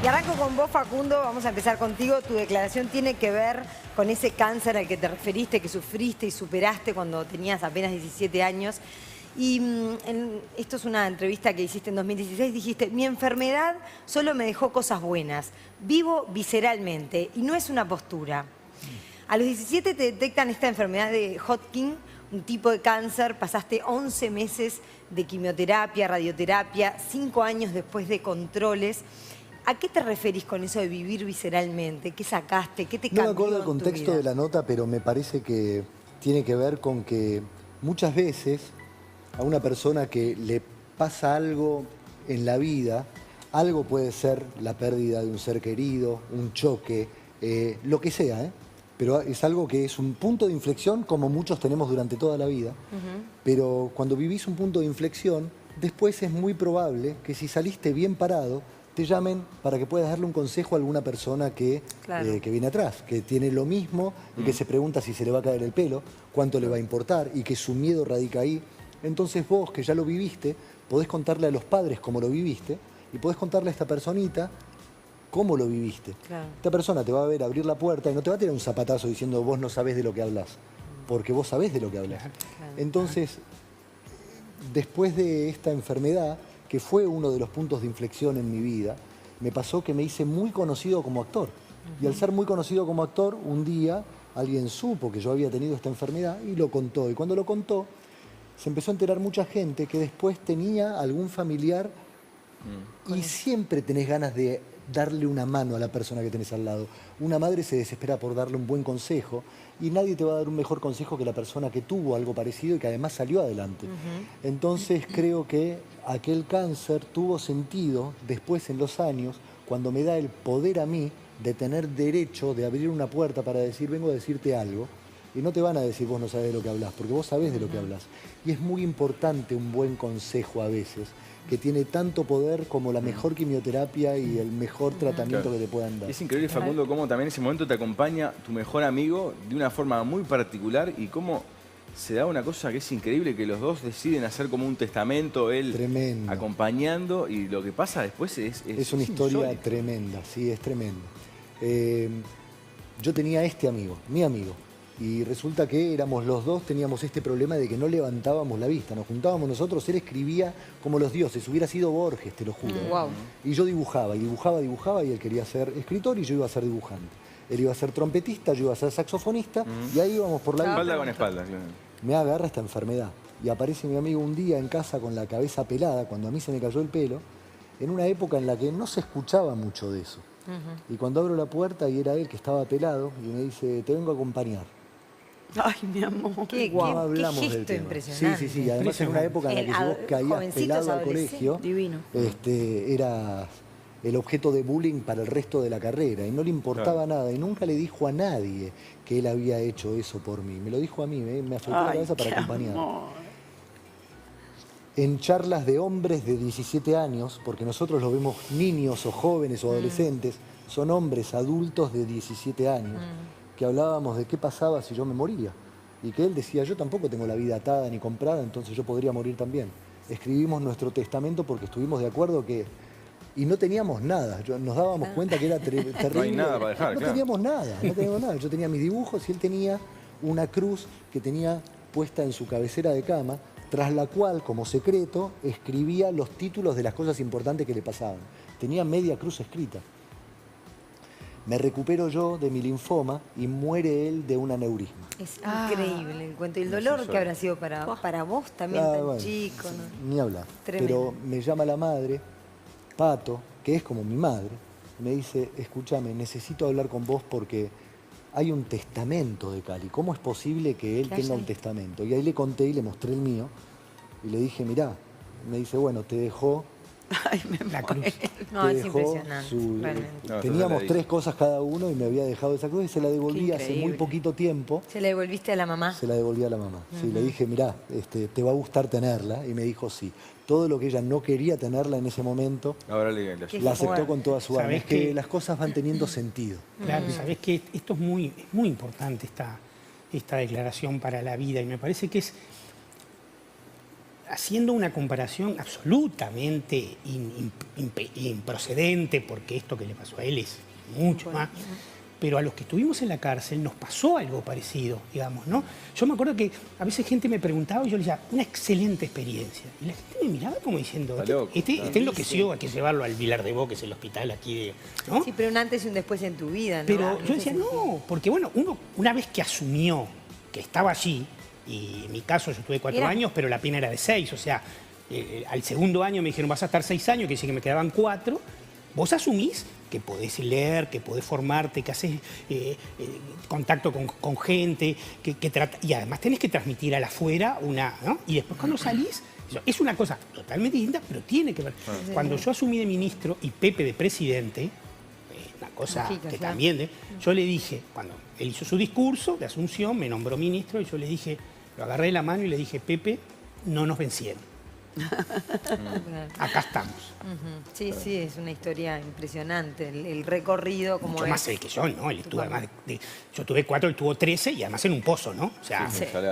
arranco con vos, Facundo. Vamos a empezar contigo. Tu declaración tiene que ver con ese cáncer al que te referiste, que sufriste y superaste cuando tenías apenas 17 años. Y esto es una entrevista que hiciste en 2016. Dijiste, mi enfermedad solo me dejó cosas buenas. Vivo visceralmente y no es una postura. A los 17 te detectan esta enfermedad de Hodgkin, un tipo de cáncer. Pasaste 11 meses de quimioterapia, radioterapia, 5 años después de controles. ¿A qué te referís con eso de vivir visceralmente? ¿Qué sacaste? ¿Qué te cambió? No me acuerdo el contexto de la nota, pero me parece que tiene que ver con que muchas veces a una persona que le pasa algo en la vida, algo puede ser la pérdida de un ser querido, un choque, lo que sea, pero es algo que es un punto de inflexión como muchos tenemos durante toda la vida. Pero cuando vivís un punto de inflexión, después es muy probable que si saliste bien parado, te llamen para que puedas darle un consejo a alguna persona que viene atrás, que tiene lo mismo y que se pregunta si se le va a caer el pelo, cuánto le va a importar y que su miedo radica ahí. Entonces vos, que ya lo viviste, podés contarle a los padres cómo lo viviste y podés contarle a esta personita cómo lo viviste. Esta persona te va a ver abrir la puerta y no te va a tirar un zapatazo diciendo vos no sabés de lo que hablas, porque vos sabés de lo que hablas. Entonces, después de esta enfermedad, que fue uno de los puntos de inflexión en mi vida, me pasó que me hice muy conocido como actor. Y al ser muy conocido como actor, un día alguien supo que yo había tenido esta enfermedad y lo contó. Y cuando lo contó, se empezó a enterar mucha gente que después tenía algún familiar y siempre tenés ganas de darle una mano a la persona que tenés al lado. Una madre se desespera por darle un buen consejo y nadie te va a dar un mejor consejo que la persona que tuvo algo parecido y que además salió adelante. Entonces creo que aquel cáncer tuvo sentido después en los años cuando me da el poder a mí de tener derecho de abrir una puerta para decir, vengo a decirte algo. Y no te van a decir vos no sabés de lo que hablas, porque vos sabés de lo que hablas. Y es muy importante un buen consejo a veces, que tiene tanto poder como la mejor quimioterapia y el mejor tratamiento que te puedan dar. Es increíble, Facundo, cómo también en ese momento te acompaña tu mejor amigo de una forma muy particular y cómo se da una cosa que es increíble, que los dos deciden hacer como un testamento, él acompañando, y lo que pasa después es una historia tremenda, sí, es tremendo. Yo tenía este amigo, mi amigo, y resulta que éramos los dos, teníamos este problema de que no levantábamos la vista. Nos juntábamos nosotros, él escribía como los dioses, hubiera sido Borges, te lo juro. Y yo dibujaba, y dibujaba, y él quería ser escritor y yo iba a ser dibujante. Él iba a ser trompetista, yo iba a ser saxofonista, y ahí íbamos por la vida. Espalda con espalda, Me agarra esta enfermedad, y aparece mi amigo un día en casa con la cabeza pelada, cuando a mí se me cayó el pelo, en una época en la que no se escuchaba mucho de eso. Y cuando abro la puerta y era él que estaba pelado, y me dice, te vengo a acompañar. Ay, mi amor. Qué gesto impresionante. Sí. Y además en una época en la que si vos caías pelado al colegio, era el objeto de bullying para el resto de la carrera. Y no le importaba nada. Y nunca le dijo a nadie que él había hecho eso por mí. Me lo dijo a mí, me afectó la cabeza para acompañar. En charlas de hombres de 17 años, porque nosotros los vemos niños o jóvenes o adolescentes, son hombres adultos de 17 años, que hablábamos de qué pasaba si yo me moría. Y que él decía, yo tampoco tengo la vida atada ni comprada, entonces yo podría morir también. Escribimos nuestro testamento porque estuvimos de acuerdo que... Y no teníamos nada, nos dábamos cuenta que era terrible. No hay nada para dejar, no teníamos nada. Yo tenía mis dibujos y él tenía una cruz que tenía puesta en su cabecera de cama, tras la cual, como secreto, escribía los títulos de las cosas importantes que le pasaban. Tenía media cruz escrita. Me recupero yo de mi linfoma y muere él de un aneurisma. Es increíble el cuento. Y el dolor que habrá sido para vos también, tan chico, ¿no? Ni hablar. Tremendo. Pero me llama la madre, Pato, que es como mi madre, y me dice, escúchame, necesito hablar con vos porque hay un testamento de Cali. ¿Cómo es posible que él tenga un testamento? Y ahí le conté y le mostré el mío. Y le dije, mirá. Me dice, bueno, te dejó... Ay, la cruz. No, es impresionante. Teníamos 3 cosas cada uno y me había dejado esa cruz y se la devolví hace muy poquito tiempo. ¿Se la devolviste a la mamá? Se la devolví a la mamá. Sí, le dije, mirá, te va a gustar tenerla. Y me dijo sí. Todo lo que ella no quería tenerla en ese momento, ahora la aceptó con toda su alma. Es que las cosas van teniendo sentido. Claro, sabés que esto es muy importante, esta declaración para la vida. Y me parece que es... haciendo una comparación absolutamente improcedente, porque esto que le pasó a él es mucho más, pero a los que estuvimos en la cárcel nos pasó algo parecido, digamos, ¿no? Yo me acuerdo que a veces gente me preguntaba y yo le decía, una excelente experiencia. Y la gente me miraba como diciendo, este enloqueció, hay que llevarlo al Vilar de Bo, que es el hospital aquí, ¿no? Sí, pero un antes y un después en tu vida, ¿no? Pero yo decía, no, porque bueno, uno una vez que asumió que estaba allí, y en mi caso yo tuve 4 años, pero la pena era de 6, o sea, al segundo año me dijeron, vas a estar 6 años, que decir que me quedaban 4, vos asumís que podés leer, que podés formarte, que haces contacto con gente, y además tenés que transmitir al afuera una, ¿no? Y después cuando salís, es una cosa totalmente distinta, pero tiene que ver. Cuando yo asumí de ministro y Pepe de presidente, una cosa que también, yo le dije, cuando él hizo su discurso de asunción, me nombró ministro y yo le dije, lo agarré de la mano y le dije, Pepe, no nos vencieron. Acá estamos. Sí, sí, es una historia impresionante, el recorrido como mucho más que yo, ¿no? Él estuvo además yo tuve 4, él tuvo 13 y además en un pozo, ¿no? O sea,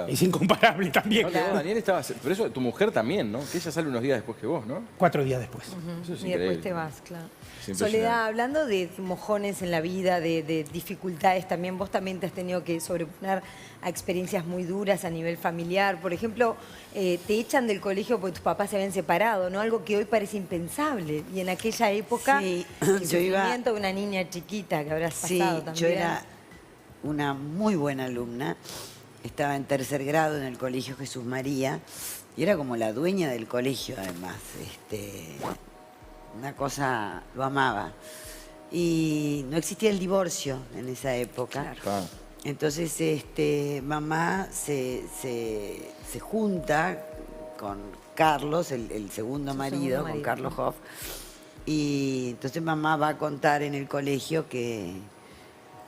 es incomparable también. No, que vos, Daniel, estabas... Pero eso, tu mujer también, ¿no? Que ella sale unos días después que vos, ¿no? 4 días después. Eso es y increíble. después te vas, claro. Soledad, hablando de mojones en la vida, de dificultades, también vos también te has tenido que sobreponer a experiencias muy duras a nivel familiar. Por ejemplo, te echan del colegio porque tus papás se habían separado, ¿no? Algo que hoy parece impensable. Y en aquella época, el sufrimiento de una niña chiquita que habrás pasado también. Yo era una muy buena alumna. Estaba en 3er grado en el Colegio Jesús María y era como la dueña del colegio, además. Una cosa, lo amaba. Y no existía el divorcio en esa época. Claro. Entonces mamá se junta con Carlos, el segundo marido, con Carlos Hoff. Y entonces mamá va a contar en el colegio que...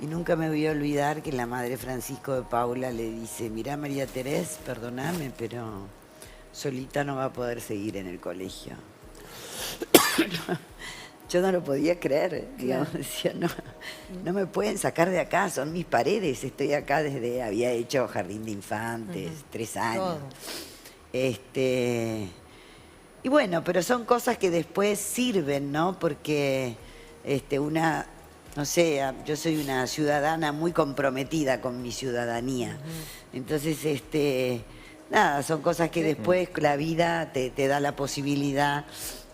Y nunca me voy a olvidar que la madre Francisco de Paula le dice, mirá María Terés, perdóname, pero solita no va a poder seguir en el colegio. Yo no lo podía creer, digamos, decía, no me pueden sacar de acá, son mis paredes, estoy acá desde, había hecho jardín de infantes, 3 años. Y bueno, pero son cosas que después sirven, ¿no? Porque no sé, yo soy una ciudadana muy comprometida con mi ciudadanía. Entonces, nada, son cosas que después la vida te da la posibilidad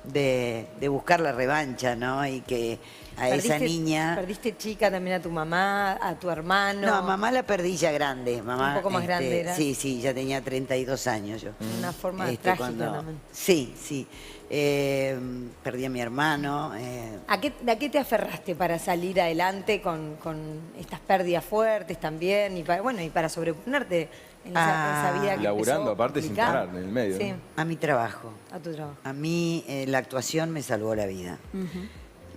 de buscar la revancha, ¿no? Y que a esa niña... ¿Perdiste chica también a tu mamá, a tu hermano? No, a mamá la perdí ya grande. Mamá, un poco más grande era. Sí, ya tenía 32 años yo. Una forma trágica también. Sí. Perdí a mi hermano. ¿A qué te aferraste para salir adelante con estas pérdidas fuertes también? Y para sobreponerte en esa vida que laburando aparte sin parar en el medio. Sí. ¿No? A mi trabajo. A tu trabajo. A mí la actuación me salvó la vida.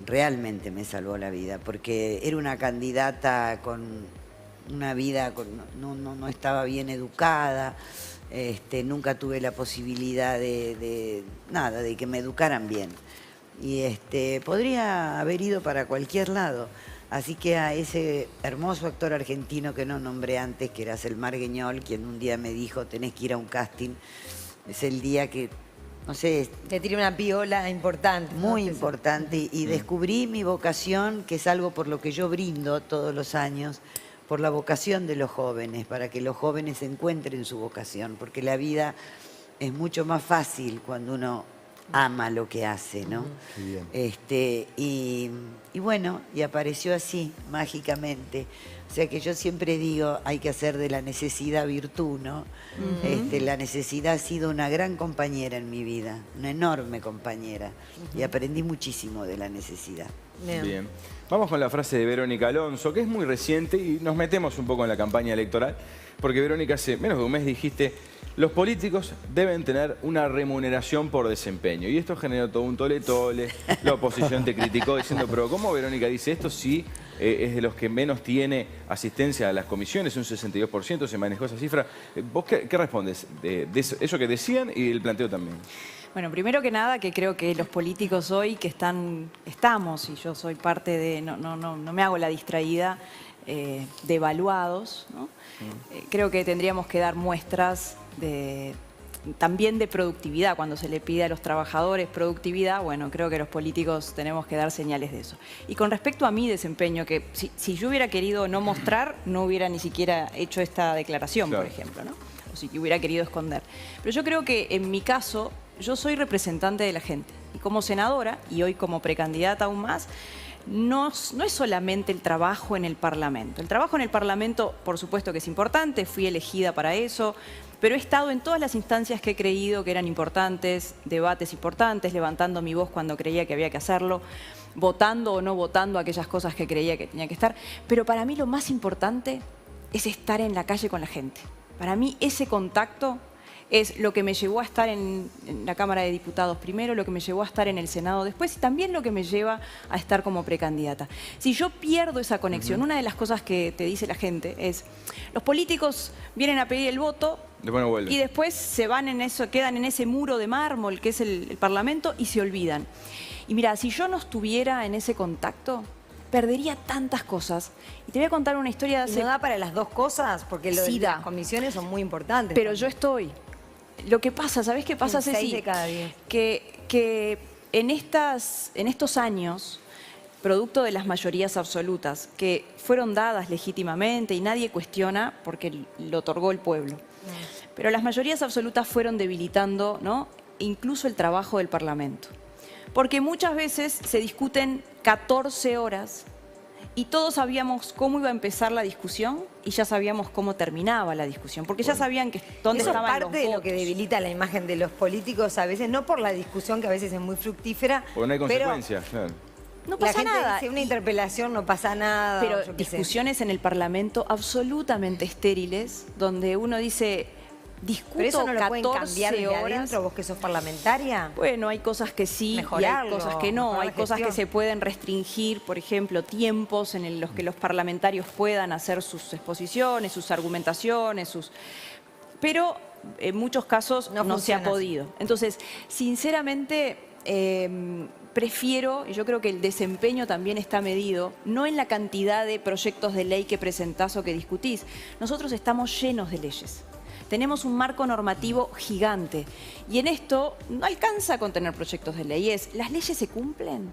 Realmente me salvó la vida, porque era una candidata con una vida, no estaba bien educada. Nunca tuve la posibilidad de que me educaran bien. Y podría haber ido para cualquier lado. Así que a ese hermoso actor argentino que no nombré antes, que era Selmar Guiñol, quien un día me dijo, tenés que ir a un casting, es el día que, no sé... Te tiré una piola importante. Muy importante. Y descubrí mi vocación, que es algo por lo que yo brindo todos los años, por la vocación de los jóvenes, para que los jóvenes encuentren su vocación, porque la vida es mucho más fácil cuando uno ama lo que hace, ¿no? Y bueno, y apareció así, mágicamente. O sea que yo siempre digo, hay que hacer de la necesidad virtud, ¿no? La necesidad ha sido una gran compañera en mi vida, una enorme compañera, y aprendí muchísimo de la necesidad. Bien. Vamos con la frase de Verónica Alonso, que es muy reciente y nos metemos un poco en la campaña electoral, porque Verónica, hace menos de un mes dijiste, los políticos deben tener una remuneración por desempeño. Y esto generó todo un tole-tole, la oposición te criticó diciendo, pero ¿cómo Verónica dice esto si es de los que menos tiene asistencia a las comisiones? Un 62% se manejó esa cifra. ¿Vos qué respondes de eso que decían y el planteo también? Bueno, primero que nada, que creo que los políticos hoy que estamos, y yo soy parte de, no me hago la distraída, devaluados, ¿no? Creo que tendríamos que dar muestras de también de productividad. Cuando se le pide a los trabajadores productividad, bueno, creo que los políticos tenemos que dar señales de eso. Y con respecto a mi desempeño, que si yo hubiera querido no mostrar, no hubiera ni siquiera hecho esta declaración, por ejemplo, ¿no? O si hubiera querido esconder. Pero yo creo que en mi caso, yo soy representante de la gente. Y como senadora, y hoy como precandidata aún más, no es solamente el trabajo en el Parlamento. El trabajo en el Parlamento, por supuesto que es importante, fui elegida para eso, pero he estado en todas las instancias que he creído que eran importantes, debates importantes, levantando mi voz cuando creía que había que hacerlo, votando o no votando aquellas cosas que creía que tenía que estar. Pero para mí lo más importante es estar en la calle con la gente. Para mí ese contacto es lo que me llevó a estar en la Cámara de Diputados primero, lo que me llevó a estar en el Senado después y también lo que me lleva a estar como precandidata. Si yo pierdo esa conexión, una de las cosas que te dice la gente es, los políticos vienen a pedir el voto y después se van en eso, quedan en ese muro de mármol que es el Parlamento y se olvidan. Y mira, si yo no estuviera en ese contacto, perdería tantas cosas. Y te voy a contar una historia de hace... ¿Y no da para las dos cosas? Porque las comisiones son muy importantes. Pero yo estoy... Lo que pasa, ¿sabés qué pasa, Ceci? 6 de cada 10. Que en estos años, producto de las mayorías absolutas, que fueron dadas legítimamente y nadie cuestiona porque lo otorgó el pueblo. Pero las mayorías absolutas fueron debilitando, ¿no?, incluso el trabajo del Parlamento. Porque muchas veces se discuten 14 horas y todos sabíamos cómo iba a empezar la discusión y ya sabíamos cómo terminaba la discusión, porque ya sabían dónde estaban los votos. Eso es parte de lo que debilita la imagen de los políticos a veces, no por la discusión que a veces es muy fructífera. Porque no hay consecuencias, claro. No pasa nada. Dice, una interpelación no pasa nada. Pero discusiones en el Parlamento absolutamente estériles, donde uno dice... Discuto ¿Pero eso no lo pueden 14 cambiar desde horas. adentro, vos que sos parlamentaria? Bueno, hay cosas que sí Mejorarlo, y hay cosas que no. mejorar Hay la cosas que gestión. se pueden restringir, por ejemplo, tiempos en los que los parlamentarios puedan hacer sus exposiciones, sus argumentaciones, pero en muchos casos no se ha podido. Entonces, sinceramente, prefiero, y yo creo que el desempeño también está medido, no en la cantidad de proyectos de ley que presentás o que discutís. Nosotros estamos llenos de leyes. Tenemos un marco normativo gigante y en esto no alcanza con tener proyectos de ley. ¿Las leyes se cumplen?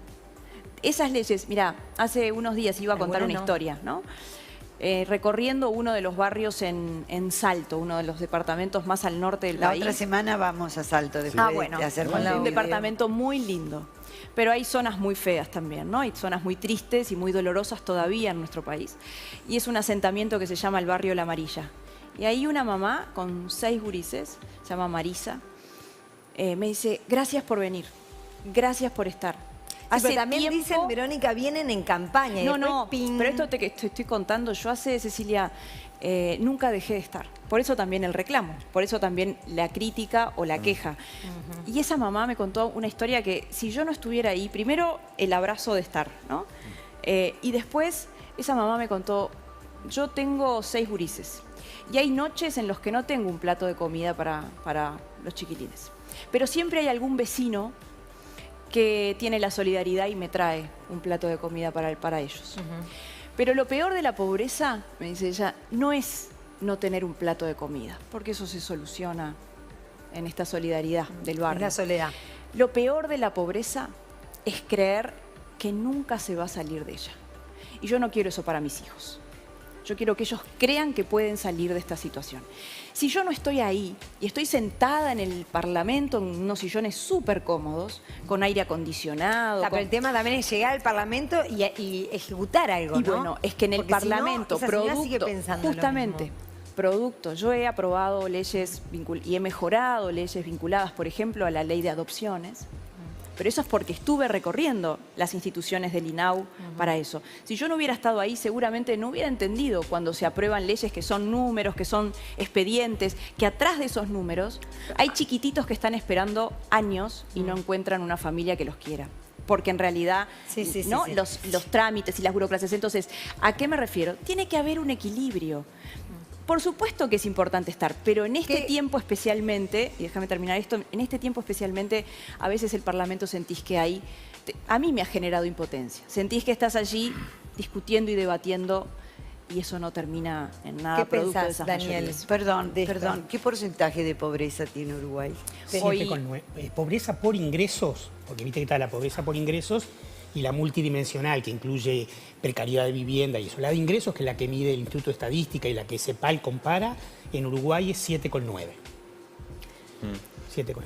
Esas leyes, mira, hace unos días iba a contar una historia, ¿no? Recorriendo uno de los barrios en Salto, uno de los departamentos más al norte del país. La otra semana vamos a Salto después de hacer un departamento muy lindo. Pero hay zonas muy feas también, ¿no? Hay zonas muy tristes y muy dolorosas todavía en nuestro país. Y es un asentamiento que se llama el barrio La Amarilla. Y ahí una mamá con 6 gurises, se llama Marisa, me dice, gracias por venir, gracias por estar. Pero también dicen, Verónica, vienen en campaña. No, pero esto te estoy contando, yo Cecilia, nunca dejé de estar. Por eso también el reclamo, por eso también la crítica o la queja. Y esa mamá me contó una historia que si yo no estuviera ahí, primero el abrazo de estar, ¿no? Y después esa mamá me contó, yo tengo 6 gurises. Y hay noches en los que no tengo un plato de comida para los chiquilines. Pero siempre hay algún vecino que tiene la solidaridad y me trae un plato de comida para ellos. Pero lo peor de la pobreza, me dice ella, no es no tener un plato de comida, porque eso se soluciona en esta solidaridad del barrio. Es la soledad. Lo peor de la pobreza es creer que nunca se va a salir de ella. Y yo no quiero eso para mis hijos. Yo quiero que ellos crean que pueden salir de esta situación. Si yo no estoy ahí y estoy sentada en el Parlamento en unos sillones súper cómodos, con aire acondicionado... Pero el tema también es llegar al Parlamento y ejecutar algo, y ¿no? Bueno, es que en el Parlamento, producto, yo he aprobado leyes y he mejorado leyes vinculadas, por ejemplo, a la ley de adopciones. Pero eso es porque estuve recorriendo las instituciones del INAU para eso. Si yo no hubiera estado ahí, seguramente no hubiera entendido cuando se aprueban leyes que son números, que son expedientes, que atrás de esos números hay chiquititos que están esperando años y no encuentran una familia que los quiera. Porque en realidad los trámites y las burocracias. Entonces, ¿a qué me refiero? Tiene que haber un equilibrio. Por supuesto que es importante estar, pero en este tiempo especialmente, y déjame terminar esto, en este tiempo especialmente, a veces el Parlamento sentís que hay, a mí me ha generado impotencia. Sentís que estás allí discutiendo y debatiendo y eso no termina en nada ¿Qué producto de pensás, esas Daniel? mayorías. Perdón, ¿qué porcentaje de pobreza tiene Uruguay? 7,9. Pobreza por ingresos, porque viste que está la pobreza por ingresos y la multidimensional, que incluye precariedad de vivienda y eso. La de ingresos, que es la que mide el Instituto de Estadística y la que CEPAL compara, en Uruguay es 7,9.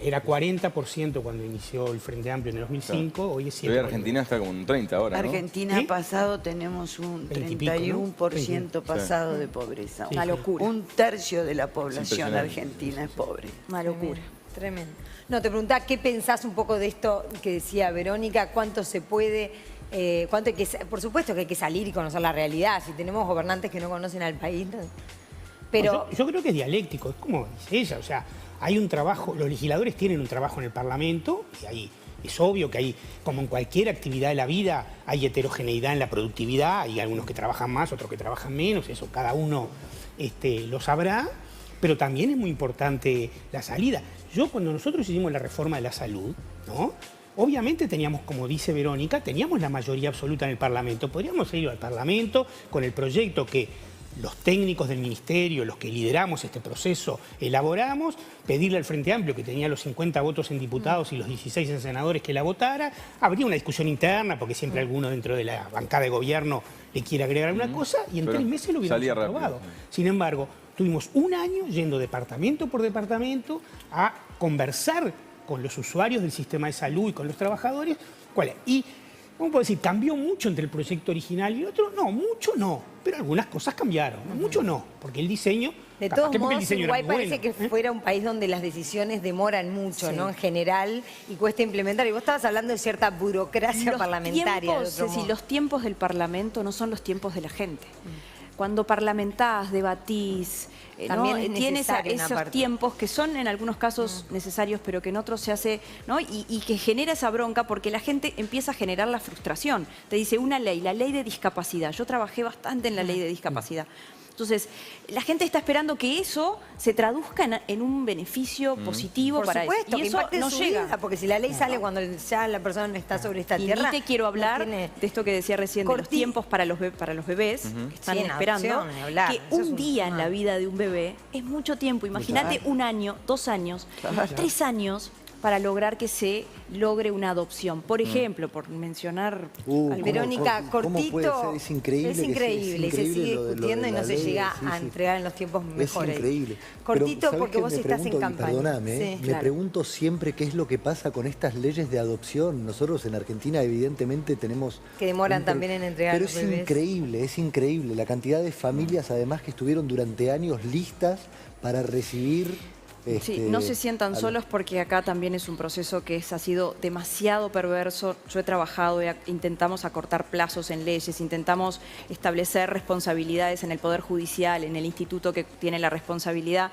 Era 40% cuando inició el Frente Amplio en el 2005, hoy es 7,9. Hoy Argentina está como un 30 ahora, ¿no? Argentina pasado tenemos un 31% pasado de pobreza. Sí, Una locura. Un tercio de la población impresionante. argentina es pobre. Una locura. Tremendo. No, te preguntaba, ¿qué pensás un poco de esto que decía Verónica? ¿Cuánto se puede...? Cuánto hay que, por supuesto que hay que salir y conocer la realidad. Si tenemos gobernantes que no conocen al país... Pero... Yo creo que es dialéctico, es como dice ella, o sea, hay un trabajo, los legisladores tienen un trabajo en el Parlamento y ahí es obvio que hay, como en cualquier actividad de la vida, hay heterogeneidad en la productividad, hay algunos que trabajan más, otros que trabajan menos, eso cada uno lo sabrá, pero también es muy importante la salida. Cuando nosotros hicimos la reforma de la salud, ¿no? Obviamente teníamos, como dice Verónica, teníamos la mayoría absoluta en el Parlamento. Podríamos ir al Parlamento con el proyecto que los técnicos del Ministerio, los que lideramos este proceso, elaboramos, pedirle al Frente Amplio, que tenía los 50 votos en diputados y los 16 en senadores, que la votara. Habría una discusión interna, porque siempre alguno dentro de la bancada de gobierno le quiere agregar alguna cosa, y en 3 meses lo hubiéramos aprobado. Rápido. Sin embargo, tuvimos un año yendo departamento por departamento a conversar con los usuarios del sistema de salud y con los trabajadores. ¿Cuál es? Y, ¿cómo puedo decir? ¿Cambió mucho entre el proyecto original y el otro? No, mucho no, pero algunas cosas cambiaron. Mucho no, porque el diseño... De todos modos, Uruguay parece que fuera un país donde las decisiones demoran mucho, ¿no? En general, y cuesta implementar. Y vos estabas hablando de cierta burocracia parlamentaria. Los tiempos del Parlamento no son los tiempos de la gente. Cuando parlamentás, debatís, también tienes esos tiempos que son en algunos casos necesarios, pero que en otros se hace, ¿no? Y que genera esa bronca porque la gente empieza a generar la frustración. Te dice una ley, la ley de discapacidad. Yo trabajé bastante en la ley de discapacidad. Entonces, la gente está esperando que eso se traduzca en un beneficio positivo para ellos. Por supuesto, y que eso impacte no su llega. vida, porque si la ley sale cuando ya la persona no está sobre esta tierra... Y ni te quiero hablar de esto que decía recién, de los tiempos para los bebés que están esperando, que un día en la vida de un bebé es mucho tiempo. Imagínate 1 año, 2 años, 3 años para lograr que se logre una adopción. Por ejemplo, por mencionar... Verónica, cortito, puede ser? Es increíble. Y se sigue discutiendo y no se llega a entregar en los tiempos mejores. Es increíble. Cortito, porque vos estás en campaña. Perdóname, me pregunto siempre qué es lo que pasa con estas leyes de adopción. Nosotros en Argentina evidentemente tenemos... Que demoran también en entregar pero los bebés. es increíble la cantidad de familias además que estuvieron durante años listas para recibir... Sí, no se sientan solos porque acá también es un proceso que ha sido demasiado perverso. Yo he trabajado, intentamos acortar plazos en leyes, intentamos establecer responsabilidades en el Poder Judicial, en el instituto que tiene la responsabilidad.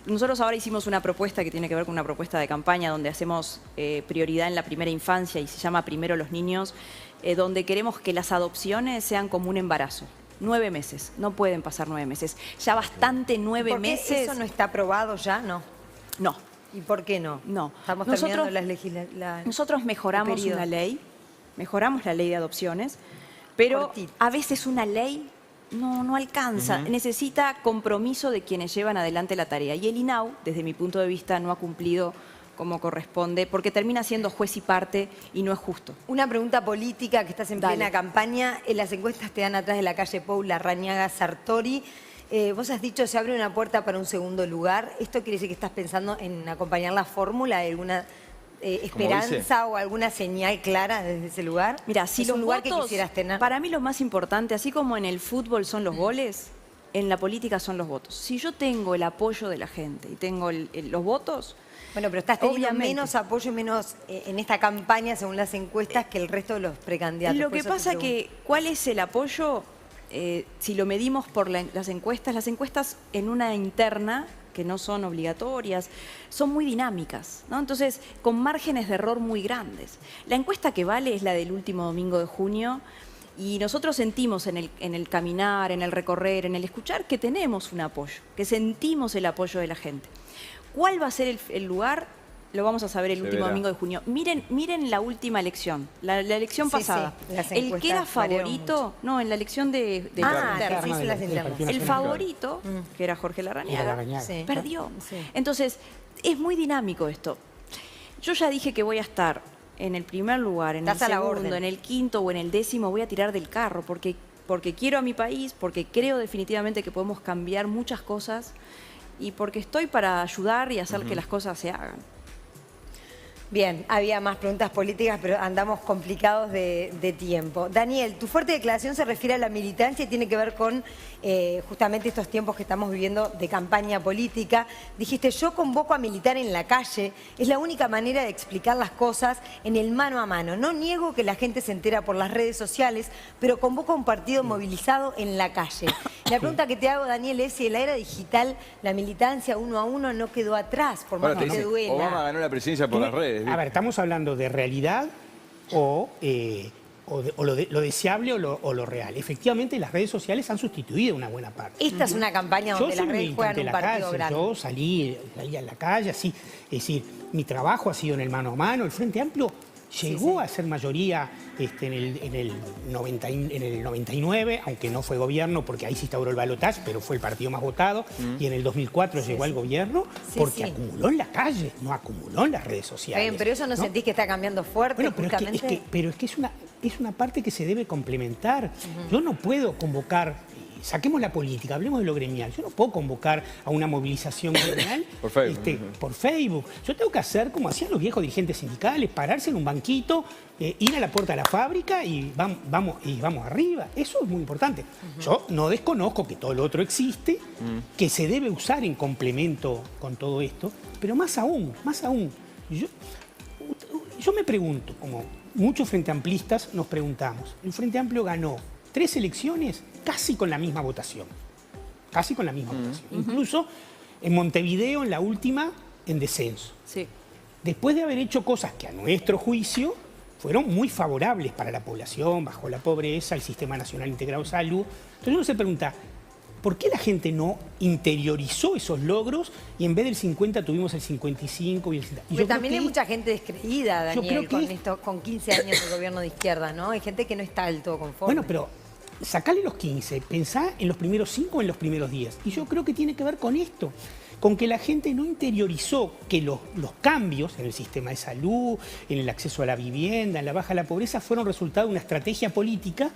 Nosotros ahora hicimos una propuesta que tiene que ver con una propuesta de campaña donde hacemos prioridad en la primera infancia y se llama Primero los Niños, donde queremos que las adopciones sean como un embarazo. 9 meses, no pueden pasar 9 meses. Ya bastante 9 meses. ¿Eso no está aprobado ya? No. No. ¿Y por qué no? No. Estamos terminando las legislaciones. Nosotros mejoramos una ley, mejoramos la ley de adopciones, pero a veces una ley no alcanza. Necesita compromiso de quienes llevan adelante la tarea. Y el INAU, desde mi punto de vista, no ha cumplido como corresponde, porque termina siendo juez y parte y no es justo. Una pregunta política, que estás en plena campaña. Las encuestas te dan atrás de la calle Pou, Larrañaga, Sartori. Vos has dicho, se abre una puerta para un segundo lugar. ¿Esto quiere decir que estás pensando en acompañar la fórmula de alguna esperanza o alguna señal clara desde ese lugar? Mira, si es los un lugar votos, que quisieras tener. Para mí lo más importante, así como en el fútbol son los goles, en la política son los votos. Si yo tengo el apoyo de la gente y tengo los votos... Bueno, pero estás teniendo menos apoyo y menos en esta campaña, según las encuestas, que el resto de los precandidatos. Lo que pasa es que, ¿cuál es el apoyo? Si lo medimos por las encuestas en una interna, que no son obligatorias, son muy dinámicas, ¿no? Entonces, con márgenes de error muy grandes. La encuesta que vale es la del último domingo de junio, y nosotros sentimos en el caminar, en el recorrer, en el escuchar, que tenemos un apoyo, que sentimos el apoyo de la gente. ¿Cuál va a ser el lugar? lo vamos a saber el último domingo de junio. Miren la última elección, la elección pasada. Sí, el que era favorito, no, en la elección de el favorito, que era Jorge Larrañaga, perdió. Sí. Entonces, es muy dinámico esto. Yo ya dije que voy a estar en el primer lugar, en el segundo, en el quinto o en el décimo, voy a tirar del carro porque quiero a mi país, porque creo definitivamente que podemos cambiar muchas cosas y porque estoy para ayudar y hacer que las cosas se hagan. Bien, había más preguntas políticas, pero andamos complicados de tiempo. Daniel, tu fuerte declaración se refiere a la militancia y tiene que ver con justamente estos tiempos que estamos viviendo de campaña política. Dijiste, yo convoco a militar en la calle, es la única manera de explicar las cosas en el mano a mano. No niego que la gente se entera por las redes sociales, pero convoco a un partido movilizado en la calle. La pregunta que te hago, Daniel, es si en la era digital la militancia uno a uno no quedó atrás, por más que te duela. Obama ganó la presidencia por las redes. A ver, estamos hablando de realidad o lo deseable o lo real. Efectivamente, las redes sociales han sustituido una buena parte. Esta es una campaña donde las redes juegan un partido grande. Yo salí a la calle, así. Es decir, mi trabajo ha sido en el mano a mano. El Frente Amplio llegó a ser mayoría en el 99, aunque no fue gobierno, porque ahí se instauró el balotaje, pero fue el partido más votado, y en el 2004 llegó al gobierno porque acumuló en la calle, no acumuló en las redes sociales. Bien, pero eso no sentís que está cambiando fuerte, bueno, pero es que es una parte que se debe complementar. Yo no puedo convocar... Saquemos la política, hablemos de lo gremial. Yo no puedo convocar a una movilización gremial por Facebook. Yo tengo que hacer como hacían los viejos dirigentes sindicales, pararse en un banquito, ir a la puerta de la fábrica y vamos arriba. Eso es muy importante. Yo no desconozco que todo lo otro existe, que se debe usar en complemento con todo esto, pero más aún, yo me pregunto, como muchos frente amplistas nos preguntamos, el Frente Amplio ganó 3 elecciones casi con la misma votación. Casi con la misma votación. Incluso en Montevideo, en la última, en descenso. Sí. Después de haber hecho cosas que a nuestro juicio fueron muy favorables para la población, bajó la pobreza, el Sistema Nacional Integrado de Salud. Entonces uno se pregunta, ¿por qué la gente no interiorizó esos logros y en vez del 50 tuvimos el 55 y el 60? Pero también hay mucha gente descreída, Daniel, con 15 años de gobierno de izquierda, ¿no? Hay gente que no está del todo conforme. Bueno, pero sacale los 15, pensá en los primeros 5 o en los primeros 10. Y yo creo que tiene que ver con esto, con que la gente no interiorizó que los cambios en el sistema de salud, en el acceso a la vivienda, en la baja de la pobreza, fueron resultado de una estrategia política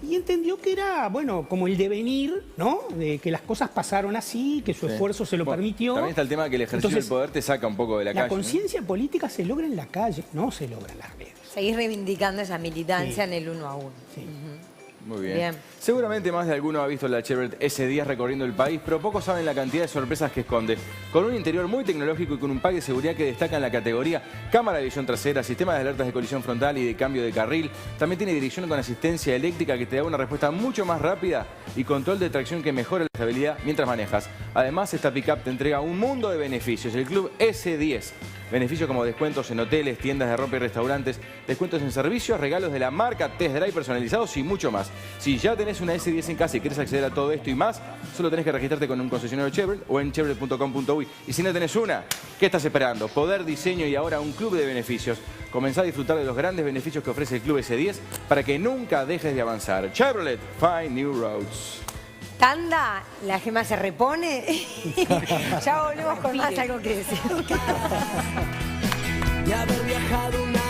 y entendió que era, bueno, como el devenir, ¿no? De que las cosas pasaron así, que su esfuerzo se lo permitió. También está el tema de que el ejercicio del poder te saca un poco de la calle. La conciencia política se logra en la calle, no se logra en las redes. Seguís reivindicando esa militancia en el uno a uno. Sí. Muy bien. Seguramente más de alguno ha visto la Chevrolet S10 recorriendo el país, pero pocos saben la cantidad de sorpresas que esconde. Con un interior muy tecnológico y con un pack de seguridad que destaca en la categoría, cámara de visión trasera, sistema de alertas de colisión frontal y de cambio de carril. También tiene dirección con asistencia eléctrica que te da una respuesta mucho más rápida y control de tracción que mejora la estabilidad mientras manejas. Además, esta pickup te entrega un mundo de beneficios. El Club S10. Beneficios como descuentos en hoteles, tiendas de ropa y restaurantes, descuentos en servicios, regalos de la marca, test drive personalizados y mucho más. Si ya tenés una S10 en casa y querés acceder a todo esto y más, solo tenés que registrarte con un concesionario Chevrolet o en chevrolet.com.uy. Y si no tenés una, ¿qué estás esperando? Poder, diseño y ahora un club de beneficios. Comenzá a disfrutar de los grandes beneficios que ofrece el Club S10 para que nunca dejes de avanzar. Chevrolet, find new roads. Tanda, la Gema se repone. Ya volvemos con más, algo que decir. Y haber viajado una